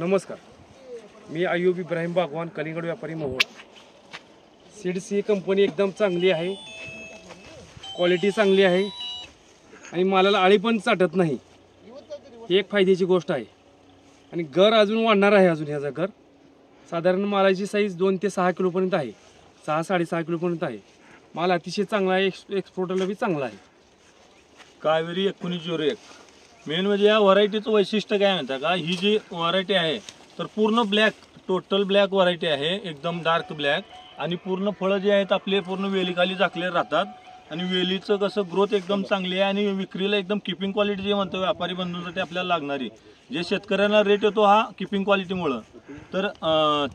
नमस्कार, मी अय्यूब इब्राहिम बागवान, कलिंगड व्यापारी मोहोळ। सीड्स ही कंपनी एकदम चांगली आहे, क्वालिटी चांगली आहे आणि मालाला आळी पण चाटत नाही, ही एक फायद्याची गोष्ट आहे। आणि घर अजून वाढणार आहे। अजून ह्याचा घर साधारण मालाची साईज 2 ते 6 किलोपर्यंत आहे, 6-6.5 किलोपर्यंत आहे। माल अतिशय चांगला आहे, एक्सपोर्टरला बी चांगला आहे। कावेरी 1901 मेन म्हणजे या व्हरायटीचं वैशिष्ट्य काय म्हणता का, ही जी व्हरायटी आहे तर पूर्ण ब्लॅक, टोटल ब्लॅक व्हरायटी आहे, एकदम डार्क ब्लॅक। आणि पूर्ण फळं जे आहेत आपले पूर्ण वेलीखाली झाकले राहतात आणि वेलीचं कसं ग्रोथ एकदम चांगली आहे आणि विक्रीला एकदम किपिंग क्वालिटी जे म्हणतो व्यापारी बंधूंसाठी आपल्याला लागणारी जे शेतकऱ्यांना रेट येतो हा किपिंग क्वालिटीमुळं। तर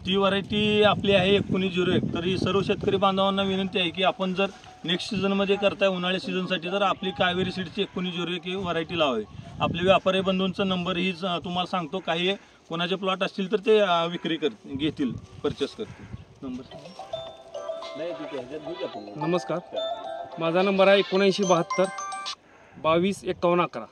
ती व्हरायटी आपली आहे 1901। तर ही सर्व शेतकरी बांधवांना विनंती आहे की आपण जर नेक्स्ट सीझनमध्ये करताय उन्हाळी सीझनसाठी तर आपली कावेरी सीडची 1901 ही व्हरायटी लावावी। आपले व्यापारी बंधूंचा नंबर ही तुम्हाला सांगतो, काही कोणाचे प्लॉट असतील तर ते विक्री घेतील, परचेस करतील। नंबर नमस्कार, माझा नंबर आहे 7972 22 51 11।